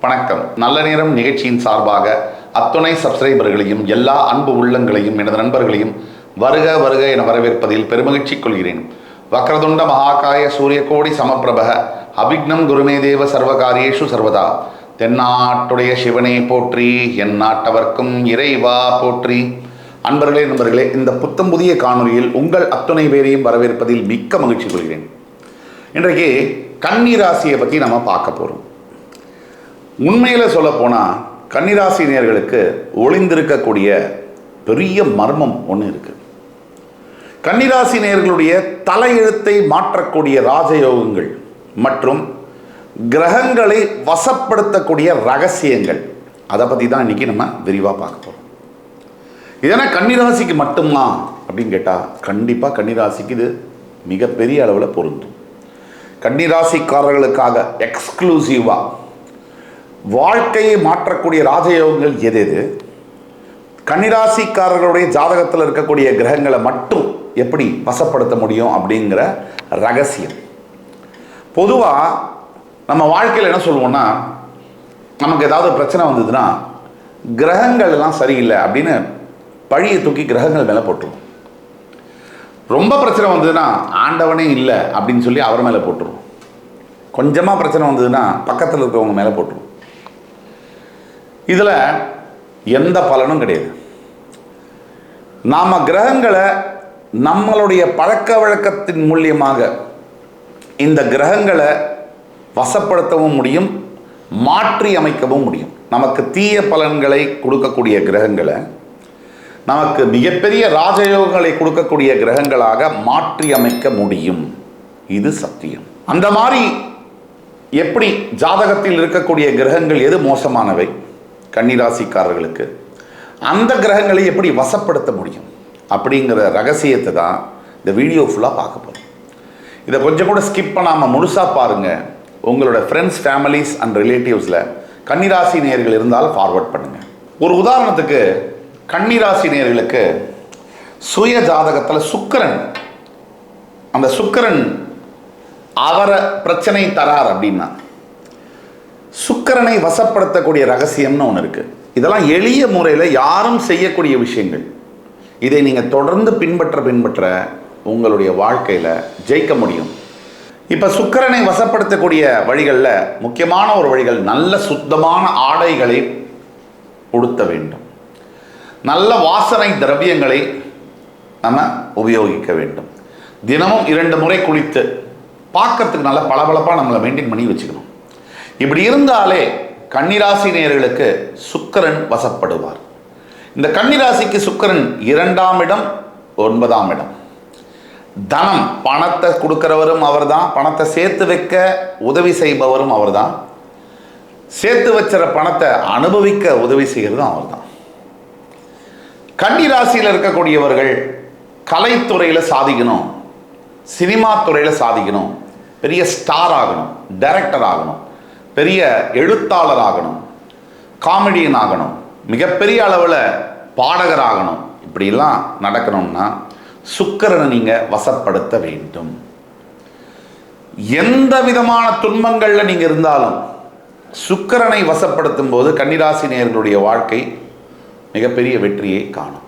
வணக்கம். நல்ல நேரம் நிகழ்ச்சியின் சார்பாக அத்துணை சப்ஸ்கிரைபர்களையும் எல்லா அன்பு உள்ளங்களையும் எனது நண்பர்களையும் வருக வருக என வரவேற்பதில் பெருமகிழ்ச்சி கொள்கிறேன். வக்ரதுண்ட மகாகாய சூரியகோடி சமப்பிரபக அபிக்னம் குருமே தேவ சர்வகாரியேஷு சர்வதா. தென்னாட்டுடைய சிவனே போற்றி, என் நாட்டவர்க்கும் இறைவா போற்றி. நண்பர்களே, இந்த புத்தம் புதிய காணொலியில் உங்கள் அத்துணை பேரையும் வரவேற்பதில் மிக்க மகிழ்ச்சி கொள்கிறேன். இன்றைக்கு கன்னிராசியை பற்றி நம்ம பார்க்க போகிறோம். உண்மையில் சொல்லப்போனால் கன்னிராசினியர்களுக்கு ஒளிந்திருக்கக்கூடிய பெரிய மர்மம் ஒன்று இருக்குது. கன்னிராசினியர்களுடைய தலையெழுத்தை மாற்றக்கூடிய ராஜயோகங்கள் மற்றும் கிரகங்களை வசப்படுத்தக்கூடிய ரகசியங்கள், அதை பற்றி தான் இன்றைக்கி நம்ம விரிவாக பார்க்க போகிறோம். இதனால் கன்னிராசிக்கு மட்டும்தான் அப்படின்னு கேட்டால் கண்டிப்பாக கன்னிராசிக்கு இது மிகப்பெரிய அளவில் பொருந்தும். கன்னிராசிக்காரர்களுக்காக எக்ஸ்க்ளூசிவாக வாழ்க்கையை மாற்றக்கூடிய ராஜயோகங்கள் எது எது, கன்னிராசிக்காரர்களுடைய ஜாதகத்தில் இருக்கக்கூடிய கிரகங்களை மட்டும் எப்படி வசப்படுத்த முடியும் அப்படிங்கிற ரகசியம். பொதுவாக நம்ம வாழ்க்கையில் என்ன சொல்லுவோம்னா, நமக்கு ஏதாவது பிரச்சனை வந்ததுன்னா கிரகங்கள் எல்லாம் சரியில்லை அப்படின்னு பழியை தூக்கி கிரகங்கள் மேலே போட்டுருவோம். ரொம்ப பிரச்சனை வந்ததுன்னா ஆண்டவனே இல்லை அப்படின்னு சொல்லி அவர் மேலே போட்டுருவோம். கொஞ்சமாக பிரச்சனை வந்ததுன்னா பக்கத்தில் இருக்கிறவங்க மேலே போட்டுருவோம். இதில் எந்த பலனும் கிடையாது. நாம் கிரகங்களை நம்மளுடைய பழக்க வழக்கத்தின் மூலியமாக இந்த கிரகங்களை வசப்படுத்தவும் முடியும், மாற்றி அமைக்கவும் முடியும். நமக்கு தீய பலன்களை கொடுக்கக்கூடிய கிரகங்களை நமக்கு மிகப்பெரிய ராஜயோகங்களை கொடுக்கக்கூடிய கிரகங்களாக மாற்றி அமைக்க முடியும். இது சத்தியம். அந்த மாதிரி எப்படி ஜாதகத்தில் இருக்கக்கூடிய கிரகங்கள் எது மோசமானவை கன்னிராசிக்காரர்களுக்கு, அந்த கிரகங்களை எப்படி வசப்படுத்த முடியும் அப்படிங்கிற ரகசியத்தை தான் இந்த வீடியோ ஃபுல்லாக பார்க்க போகிறோம். இதை கொஞ்சம் கூட ஸ்கிப் பண்ணாமல் முழுசாக பாருங்கள். உங்களோட ஃப்ரெண்ட்ஸ், ஃபேமிலிஸ் அண்ட் ரிலேட்டிவ்ஸில் கன்னிராசி நேயர்கள் இருந்தால் ஃபார்வர்ட் பண்ணுங்கள். ஒரு உதாரணத்துக்கு, கன்னிராசி நேயர்களுக்கு சுய ஜாதகத்தில் சுக்கிரன், அந்த சுக்கிரன் அவரை பிரச்சனை தரார் அப்படின்னா சுக்கிரனை வசப்படுத்தக்கூடிய ரகசியம்னு ஒன்று இருக்குது. இதெல்லாம் எளிய முறையில் யாரும் செய்யக்கூடிய விஷயங்கள். இதை நீங்கள் தொடர்ந்து பின்பற்ற உங்களுடைய வாழ்க்கையில் ஜெயிக்க முடியும். இப்போ சுக்கிரனை வசப்படுத்தக்கூடிய வழிகளில் முக்கியமான ஒரு வழிகள், நல்ல சுத்தமான ஆடைகளை உடுத்த வேண்டும். நல்ல வாசனை திரவியங்களை நம்ம உபயோகிக்க வேண்டும். தினமும் 2 முறை குளித்து பார்க்கறதுக்கு நல்ல பளபளப்பாக நம்மளை மெயின்டைன் பண்ணி வச்சுக்கணும். இப்படி இருந்தாலே கன்னிராசி நேயர்களுக்கு சுக்கிரன் வசப்படுவார். இந்த கன்னிராசிக்கு சுக்கிரன் 2ஆம் இடம், 9ஆம் இடம். தனம், பணத்தை கொடுக்கிறவரும் அவர் தான், பணத்தை சேர்த்து வைக்க உதவி செய்பவரும் அவர் தான், சேர்த்து வச்சுற பணத்தை அனுபவிக்க உதவி செய்கிறதும் அவர் தான். கன்னிராசியில் இருக்கக்கூடியவர்கள் கலைத்துறையில் சாதிக்கணும், சினிமா துறையில் சாதிக்கணும், பெரிய ஸ்டார் ஆகணும், டைரக்டர் ஆகணும், பெரிய எழுத்தாளர் ஆகணும், காமெடியன் ஆகணும், மிகப்பெரிய அளவில் பாடகர் ஆகணும். இப்படிலாம் நடக்கணும்னா சுக்கிரனை நீங்கள் வசப்படுத்த வேண்டும். எந்த விதமான துன்பங்களில் நீங்கள் இருந்தாலும் சுக்கிரனை வசப்படுத்தும் போது கன்னிராசி நேயர்களுடைய வாழ்க்கை மிகப்பெரிய வெற்றியை காணும்.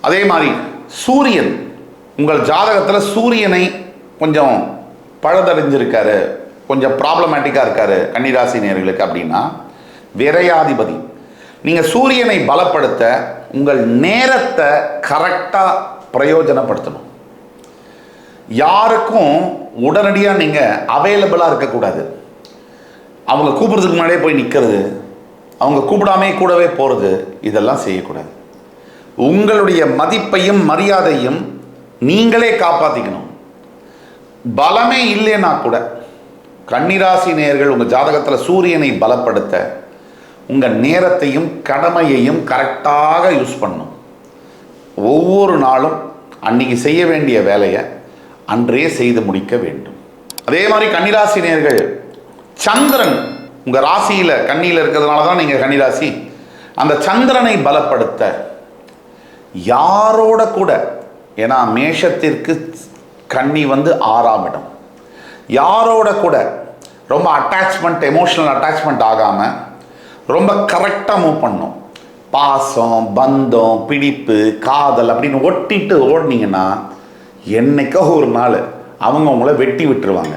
அதே மாதிரி சூரியன், உங்கள் ஜாதகத்தில் சூரியனை கொஞ்சம் பழுதடைஞ்சிருக்காரு, கொஞ்சம் ப்ராப்ளமேட்டிக்காக இருக்காரு கன்னிராசி நேயர்களுக்கு அப்படின்னா விரையாதிபதி. நீங்கள் சூரியனை பலப்படுத்த உங்கள் நேரத்தை கரெக்டாக பிரயோஜனப்படுத்தணும். யாருக்கும் உடனடியாக நீங்கள் அவைலபிளாக இருக்கக்கூடாது. அவங்க கூப்பிட்றதுக்கு முன்னாடியே போய் நிற்கிறது, அவங்க கூப்பிடாமே கூடவே போகிறது, இதெல்லாம் செய்யக்கூடாது. உங்களுடைய மதிப்பையும் மரியாதையும் நீங்களே காப்பாற்றிக்கணும். பலமே இல்லைன்னா கூட கன்னிராசி நேயர்கள் உங்கள் ஜாதகத்தில் சூரியனை பலப்படுத்த உங்கள் நேரத்தையும் கடமையையும் கரெக்டாக யூஸ் பண்ணணும். ஒவ்வொரு நாளும் அன்றைக்கி செய்ய வேண்டிய வேலையை அன்றே செய்து முடிக்க வேண்டும். அதே மாதிரி கன்னிராசி நேயர்கள் சந்திரன் உங்கள் ராசியில் கன்னியில் இருக்கிறதுனால தான் நீங்கள் கன்னிராசி, அந்த சந்திரனை பலப்படுத்த யாரோட கூட, ஏன்னா மேஷத்திற்கு கன்னி 6ஆம் இடம், யாரோட கூட ரொம்ப அட்டாச்மெண்ட், எமோஷனல் அட்டாச்மெண்ட் ஆகாமல் ரொம்ப கரெக்டாக மூவ் பண்ணணும். பாசம், பந்தம், பிடிப்பு, காதல் அப்படின்னு ஒட்டிட்டு ஓடினீங்கன்னா என்னைக்கோ ஒரு நாள் அவங்க உங்களை வெட்டி விட்டுருவாங்க.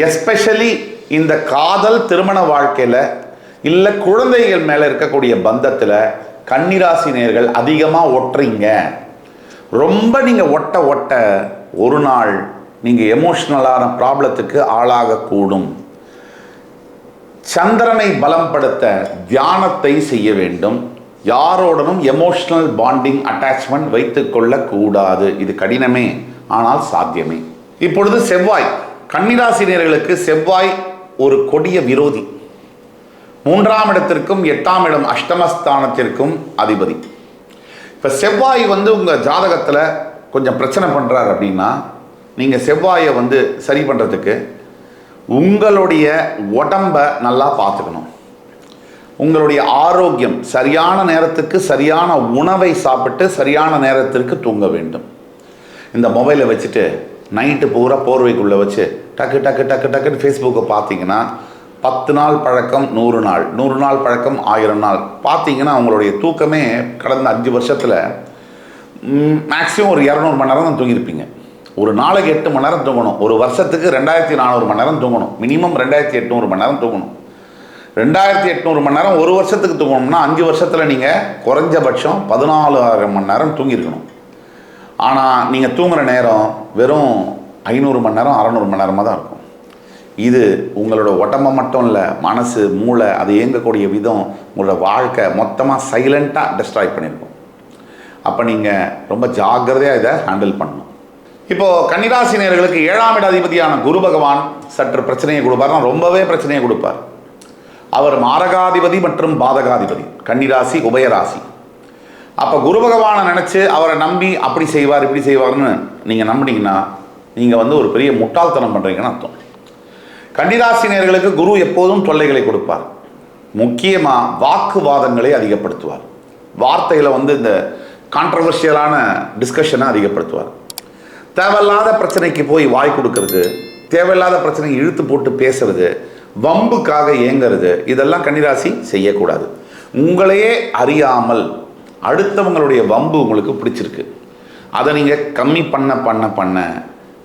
எஸ்பெஷலி இந்த காதல் திருமண வாழ்க்கையில் இல்லை குழந்தைகள் மேலே இருக்கக்கூடிய பந்தத்தில் கன்னிராசி நேயர்கள் அதிகமாக ஒட்டுறீங்க. ரொம்ப நீங்கள் ஒட்ட ஒரு நாள் நீங்கள் எமோஷ்னலான ப்ராப்ளத்துக்கு ஆளாகக்கூடும். சந்திரனை பலப்படுத்த தியானத்தை செய்ய வேண்டும். யாரோடனும் எமோஷனல் பாண்டிங் அட்டாச்மெண்ட் வைத்துக் கொள்ளக்கூடாது. இது கடினமே, ஆனால் சாத்தியமே. இப்பொழுது செவ்வாய், கன்னிராசினியர்களுக்கு செவ்வாய் ஒரு கொடிய விரோதி. 3ஆம் இடத்திற்கும் 8ஆம் இடம் அஷ்டமஸ்தானத்திற்கும் அதிபதி. இப்போ செவ்வாய் உங்கள் ஜாதகத்தில் கொஞ்சம் பிரச்சனை பண்ணுறாரு அப்படின்னா நீங்கள் செவ்வாயை சரி பண்ணுறதுக்கு உங்களுடைய உடம்பை நல்லா பார்த்துக்கணும். உங்களுடைய ஆரோக்கியம், சரியான நேரத்துக்கு சரியான உணவை சாப்பிட்டு சரியான நேரத்திற்கு தூங்க வேண்டும். இந்த மொபைலை வச்சுட்டு நைட்டு பூரா போர்வைக்குள்ளே வச்சு டக்கு டக்கு டக்கு டக்குன்னு ஃபேஸ்புக்கை பார்த்தீங்கன்னா 10 நாள் பழக்கம் 100 நாள், 100 நாள் பழக்கம் 1000 நாள் பார்த்தீங்கன்னா உங்களுடைய தூக்கமே கடந்த 5 வருஷத்தில் மேக்ஸிமம் ஒரு 200 மணி நேரம் தான் தூங்கியிருப்பீங்க. ஒரு நாளைக்கு 8 மணி நேரம் தூங்கணும். ஒரு வருஷத்துக்கு 2400 மணி நேரம் தூங்கணும். மினிமம் 2800 மணி நேரம் தூங்கணும். 2800 மணி நேரம் ஒரு வருஷத்துக்கு தூங்கணும்னா 5 வருஷத்தில் நீங்கள் குறைஞ்சபட்சம் 14000 மணி நேரம் தூங்கியிருக்கணும். ஆனால் நீங்கள் தூங்குகிற நேரம் வெறும் 500 மணி நேரம் 600 மணி நேரமாக தான் இருக்கும். இது உங்களோட உடம்பை மட்டும் இல்லை, மனசு, மூளை, அது இயங்கக்கூடிய விதம், உங்களோட வாழ்க்கை மொத்தமாக சைலண்ட்டாக டிஸ்ட்ராய் பண்ணியிருக்கும். அப்போ நீங்கள் ரொம்ப ஜாக்கிரதையாக இதை ஹேண்டில் பண்ணணும். இப்போது கன்னிராசினியர்களுக்கு 7ஆம் இட அதிபதியான குரு பகவான் சற்று பிரச்சனையை கொடுப்பார். ரொம்பவே பிரச்சனையை கொடுப்பார். அவர் மாரகாதிபதி மற்றும் பாதகாதிபதி, கன்னிராசி உபயராசி. அப்போ குரு பகவானை நினச்சி அவரை நம்பி அப்படி செய்வார் இப்படி செய்வார்னு நீங்கள் நம்பினீங்கன்னா நீங்கள் ஒரு பெரிய முட்டாள்தனம் பண்ணுறீங்கன்னு அர்த்தம். கன்னிராசினியர்களுக்கு குரு எப்போதும் தொல்லைகளை கொடுப்பார். முக்கியமாக வாக்குவாதங்களை அதிகப்படுத்துவார். வார்த்தையில் இந்த கான்ட்ரவர்ஷியலான டிஸ்கஷனை அதிகப்படுத்துவார். தேவையில்லாத பிரச்சனைக்கு போய் வாய் கொடுக்கறது, தேவையில்லாத பிரச்சனையை இழுத்து போட்டு பேசுறது, வம்புக்காக ஏங்கிறது, இதெல்லாம் கன்னிராசி செய்யக்கூடாது. உங்களையே அறியாமல் அடுத்தவங்களுடைய வம்பு உங்களுக்கு பிடிச்சிருக்கு, அதை நீங்கள் கம்மி பண்ண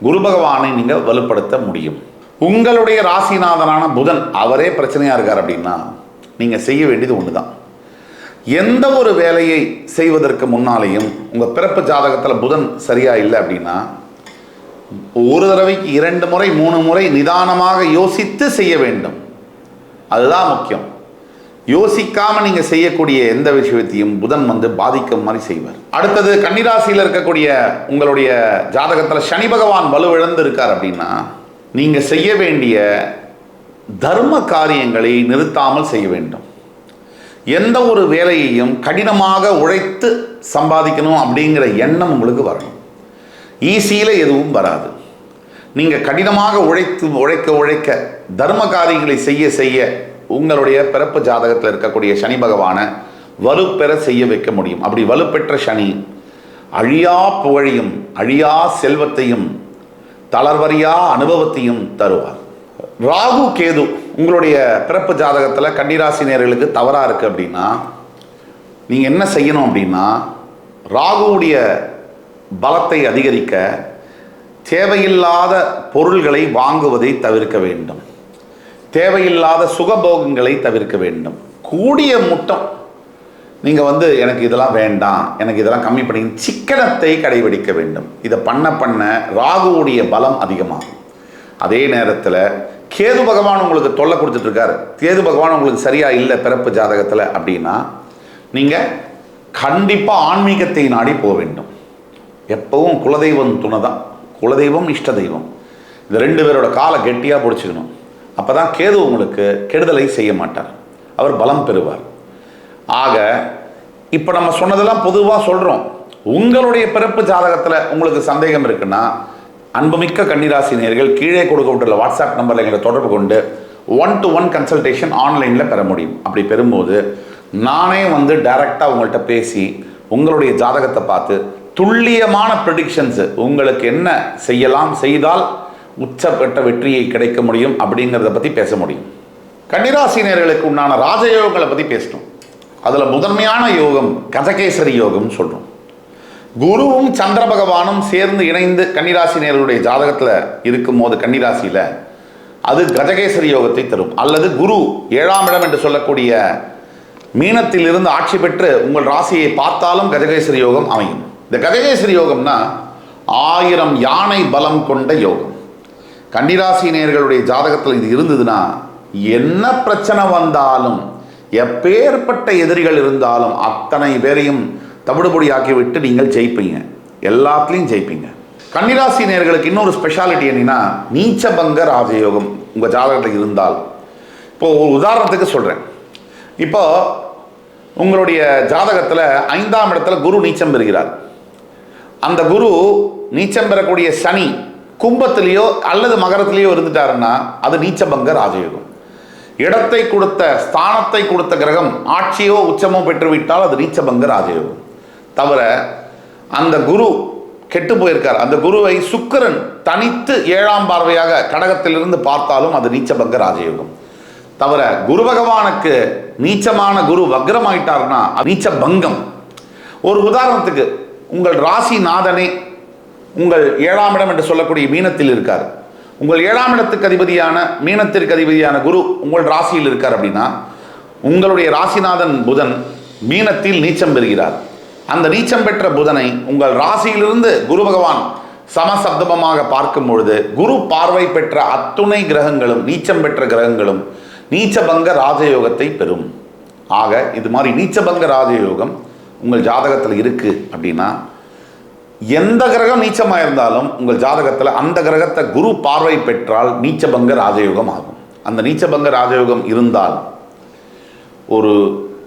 குரு பகவானை நீங்கள் வலுப்படுத்த முடியும். உங்களுடைய ராசிநாதனான புதன் அவரே பிரச்சனையாக இருக்கார் அப்படின்னா நீங்கள் செய்ய வேண்டியது ஒன்று தான். எந்த ஒரு வேலையை செய்வதற்கு முன்னாலேயும் உங்கள் பிறப்பு ஜாதகத்தில் புதன் சரியாக இல்லை அப்படின்னா ஒரு தடவைக்கு 2 முறை 3 முறை நிதானமாக யோசித்து செய்ய வேண்டும். அதுதான் முக்கியம். யோசிக்காமல் நீங்கள் செய்யக்கூடிய எந்த விஷயத்தையும் புதன் பாதிக்கும் மாதிரி செய்வார். அடுத்தது கன்னிராசியில் இருக்கக்கூடிய உங்களுடைய ஜாதகத்தில் சனி பகவான் வலுவிழந்து இருக்கார் அப்படின்னா நீங்கள் செய்ய வேண்டிய தர்ம காரியங்களை நிறுத்தாமல் செய்ய வேண்டும். எந்த ஒரு வேலையையும் கடினமாக உழைத்து சம்பாதிக்கணும் அப்படிங்கிற எண்ணம் உங்களுக்கு வரணும். ஈஸியில் எதுவும் வராது. நீங்கள் கடினமாக உழைக்க தர்ம காரியங்களை செய்ய உங்களுடைய பிறப்பு ஜாதகத்தில் இருக்கக்கூடிய சனி பகவானை வலுப்பெற செய்ய வைக்க முடியும். அப்படி வலுப்பெற்ற சனி அழியா புகழையும் அழியா செல்வத்தையும் தளர்வறியா அனுபவத்தையும் தருவார். ராகு கேது உங்களுடைய பிறப்பு ஜாதகத்தில் கன்னிராசினியர்களுக்கு தவறாக இருக்குது அப்படின்னா நீங்கள் என்ன செய்யணும் அப்படின்னா ராகுவுடைய பலத்தை அதிகரிக்க தேவையில்லாத பொருள்களை வாங்குவதை தவிர்க்க வேண்டும். தேவையில்லாத சுகபோகங்களை தவிர்க்க வேண்டும். கூடிய முட்டம் நீங்கள் எனக்கு இதெல்லாம் வேண்டாம், எனக்கு இதெல்லாம் கம்மி பண்ணி சிக்கனத்தை கடைபிடிக்க வேண்டும். இதை பண்ண ராகுவுடைய பலம் அதிகமாகும். அதே நேரத்தில் கேது பகவான் உங்களுக்கு தொல்லை கொடுத்துட்ருக்காரு, கேது பகவான் உங்களுக்கு சரியாக இல்லை பிறப்பு ஜாதகத்தில் அப்படின்னா நீங்கள் கண்டிப்பாக ஆன்மீகத்தை நாடி போக வேண்டும். எப்பவும் குலதெய்வம் துணை தான். குலதெய்வம் இஷ்ட தெய்வம், இந்த 2 பேரோட காலை கெட்டியாக பிடிச்சிக்கணும். அப்போ தான் கேது உங்களுக்கு கெடுதலை செய்ய மாட்டார், அவர் பலம் பெறுவார். ஆக இப்போ நம்ம சொன்னதெல்லாம் பொதுவாக சொல்கிறோம். உங்களுடைய பிறப்பு ஜாதகத்தில் உங்களுக்கு சந்தேகம் இருக்குன்னா அன்புமிக்க கன்னிராசினியர்கள் கீழே கொடுக்கப்பட்டுள்ள வாட்ஸ்அப் நம்பரில் எங்களை தொடர்பு கொண்டு 1-to-1 கன்சல்டேஷன் ஆன்லைனில் பெற முடியும். அப்படி பெறும்போது நானே டைரெக்டாக உங்கள்கிட்ட பேசி உங்களுடைய ஜாதகத்தை பார்த்து துல்லியமான ப்ரெடிக்ஷன்ஸு உங்களுக்கு என்ன செய்தால் உச்சப்பட்ட வெற்றியை கிடைக்க முடியும் அப்படிங்கிறத பற்றி பேச முடியும். கன்னிராசினியர்களுக்கு உண்டான ராஜயோகங்களை பற்றி பேசிட்டோம். அதில் முதன்மையான யோகம் கஜகேசரி யோகம்னு சொல்கிறோம். குருவும் சந்திர பகவானும் சேர்ந்து இணைந்து கன்னிராசினியர்களுடைய ஜாதகத்தில் இருக்கும்போது கன்னிராசியில் அது கஜகேசரி யோகத்தை தரும். அல்லது குரு 7ஆம் இடம் என்று சொல்லக்கூடிய மீனத்தில் இருந்து ஆட்சி பெற்று உங்கள் ராசியை பார்த்தாலும் கஜகேசரி யோகம் அமையும். இந்த கஜகேசரி யோகம்னா 1000 யானை பலம் கொண்ட யோகம். கன்னிராசினியர்களுடைய ஜாதகத்தில் இது இருந்ததுன்னா என்ன பிரச்சனை வந்தாலும், எப்பேற்பட்ட எதிரிகள் இருந்தாலும் அத்தனை பேரையும் தவிடுபொடி ஆக்கிவிட்டு நீங்கள் ஜெயிப்பீங்க, எல்லாத்துலேயும் ஜெயிப்பீங்க. கன்னிராசி நேயர்களுக்கு இன்னொரு ஸ்பெஷாலிட்டி என்னன்னா, நீச்சபங்க ராஜயோகம் உங்கள் ஜாதகத்தில் இருந்தால். இப்போ ஒரு உதாரணத்துக்கு சொல்கிறேன். இப்போ உங்களுடைய ஜாதகத்தில் 5ஆம் இடத்துல குரு நீச்சம் பெறுகிறார். அந்த குரு நீச்சம் பெறக்கூடிய சனி கும்பத்திலேயோ அல்லது மகரத்திலேயோ இருந்துட்டாருன்னா அது நீச்சபங்க ராஜயோகம். இடத்தை கொடுத்த, ஸ்தானத்தை கொடுத்த கிரகம் ஆட்சியோ உச்சமோ பெற்றுவிட்டால் அது நீச்சபங்க ராஜயோகம். தவிர அந்த குரு கெட்டு போயிருக்கார், அந்த குருவை சுக்கிரன் தனித்து 7ஆம் பார்வையாக கடகத்திலிருந்து பார்த்தாலும் அது நீச்சபங்க ராஜயோகம். தவிர குரு பகவானுக்கு நீச்சமான குரு வக்ரமாயிட்டார்னா நீச்ச பங்கம். ஒரு உதாரணத்துக்கு, உங்கள் ராசிநாதனே உங்கள் 7ஆம் இடம் என்று சொல்லக்கூடிய மீனத்தில் இருக்கார். உங்கள் 7ஆம் இடத்துக்கு அதிபதியான மீனத்திற்கு அதிபதியான குரு உங்கள் ராசியில் இருக்கார் அப்படின்னா, உங்களுடைய ராசிநாதன் புதன் மீனத்தில் நீச்சம் பெறுகிறார். அந்த நீச்சம் பெற்ற புதனை உங்கள் ராசியிலிருந்து குரு பகவான் சமசப்தமமாக பார்க்கும் பொழுது குரு பார்வை பெற்ற அத்துணை கிரகங்களும், நீச்சம் பெற்ற கிரகங்களும் நீச்சபங்க ராஜயோகத்தை பெறும். ஆக இது மாதிரி நீச்சபங்க ராஜயோகம் உங்கள் ஜாதகத்தில் இருக்கு அப்படின்னா, எந்த கிரகம் நீச்சமாக இருந்தாலும் உங்கள் ஜாதகத்தில் அந்த கிரகத்தை குரு பார்வை பெற்றால் நீச்சபங்க ராஜயோகம் ஆகும். அந்த நீச்சபங்க ராஜயோகம் இருந்தால் ஒரு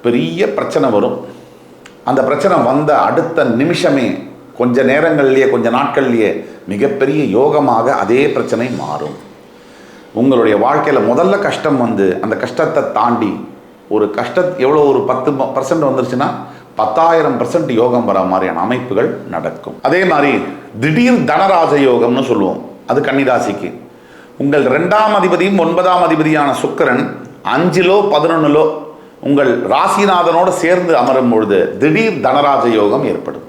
பெரிய பிரச்சனை வரும். அந்த பிரச்சனை வந்த அடுத்த நிமிஷமே, கொஞ்ச நேரங்கள்லேயே, கொஞ்ச நாட்கள்லேயே மிகப்பெரிய யோகமாக அதே பிரச்சனை மாறும். உங்களுடைய வாழ்க்கையில் முதல்ல கஷ்டம் வந்து அந்த கஷ்டத்தை தாண்டி ஒரு எவ்வளோ ஒரு 10% வந்துருச்சுன்னா 10,000% யோகம் வர மாதிரியான அமைப்புகள் நடக்கும். அதே மாதிரி திடீர் தனராஜ யோகம்னு சொல்லுவோம். அது கன்னிராசிக்கு. உங்கள் 2ஆம் அதிபதியும் 9ஆம் அதிபதியான சுக்கிரன் 5லோ 11லோ உங்கள் ராசிநாதனோடு சேர்ந்து அமரும் பொழுது திடீர் தனராஜ யோகம் ஏற்படும்.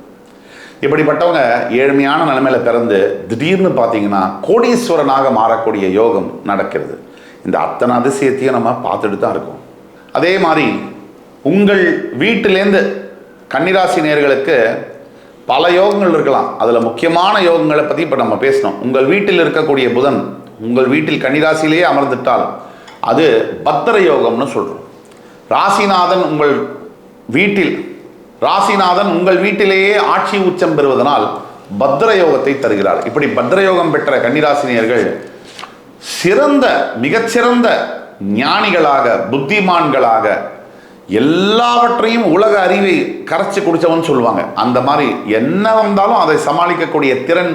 இப்படிப்பட்டவங்க ஏழ்மையான நிலைமையில் பிறந்து திடீர்னு பார்த்தீங்கன்னா கோடீஸ்வரனாக மாறக்கூடிய யோகம் நடக்கிறது. இந்த அத்தனை அதிசயத்தையும் நம்ம பார்த்துட்டு தான் இருக்கோம். அதே மாதிரி உங்கள் வீட்டிலேருந்து கன்னிராசி நேயர்களுக்கு பல யோகங்கள் இருக்கலாம். அதில் முக்கியமான யோகங்களை பற்றி இப்போ நம்ம பேசணும். உங்கள் வீட்டில் இருக்கக்கூடிய புதன் உங்கள் வீட்டில் கன்னிராசியிலேயே அமர்ந்துட்டால் அது பத்திர யோகம்னு சொல்கிறோம். ராசிநாதன் உங்கள் வீட்டிலேயே ஆட்சி உச்சம் பெறுவதனால் பத்திர யோகத்தை தருகிறார். இப்படி பத்திர யோகம் பெற்ற கன்னிராசினியர்கள் மிகச்சிறந்த ஞானிகளாக, புத்திமான்களாக, எல்லாவற்றையும் உலக அறிவை கரைச்சி குடிச்சவன் சொல்லுவாங்க. அந்த மாதிரி என்ன வந்தாலும் அதை சமாளிக்கக்கூடிய திறன்,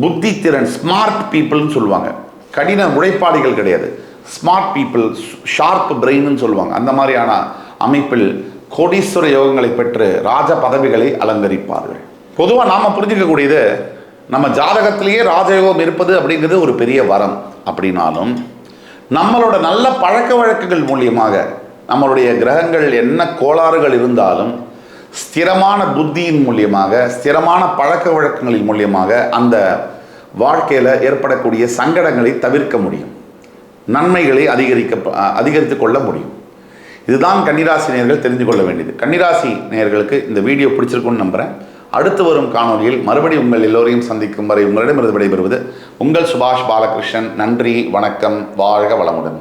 புத்தி திறன், ஸ்மார்ட் பீப்புள்னு சொல்லுவாங்க. கடின உழைப்பாளிகள் கிடையாது, ஸ்மார்ட் பீப்புள், ஷார்ப் பிரெயின்னு சொல்லுவாங்க. அந்த மாதிரியான அமைப்பில் கோடீஸ்வர யோகங்களை பெற்று ராஜ பதவிகளை அலங்கரிப்பார்கள். பொதுவாக நாம் புரிஞ்சிக்கக்கூடியது, நம்ம ஜாதகத்திலேயே ராஜயோகம் இருப்பது அப்படிங்கிறது ஒரு பெரிய வரம். அப்படின்னாலும் நம்மளோட நல்ல பழக்க வழக்கங்கள் மூலியமாக, நம்மளுடைய கிரகங்கள் என்ன கோளாறுகள் இருந்தாலும் ஸ்திரமான புத்தியின் மூலியமாக, ஸ்திரமான பழக்க வழக்கங்களின் மூலியமாக அந்த வாழ்க்கையில் ஏற்படக்கூடிய சங்கடங்களை தவிர்க்க முடியும், நன்மைகளை அதிகரித்து கொள்ள முடியும். இதுதான் கன்னிராசி நேயர்கள் தெரிந்து கொள்ள வேண்டியது. கன்னிராசி நேயர்களுக்கு இந்த வீடியோ பிடிச்சிருக்குன்னு நம்புகிறேன். அடுத்து வரும் காணொலியில் மறுபடியும் உங்கள் எல்லோரையும் சந்திக்கும் வரை உங்களிடமிருந்து விடைபெறுவது உங்கள் சுபாஷ் பாலகிருஷ்ணன். நன்றி, வணக்கம், வாழ்க வளமுடன்.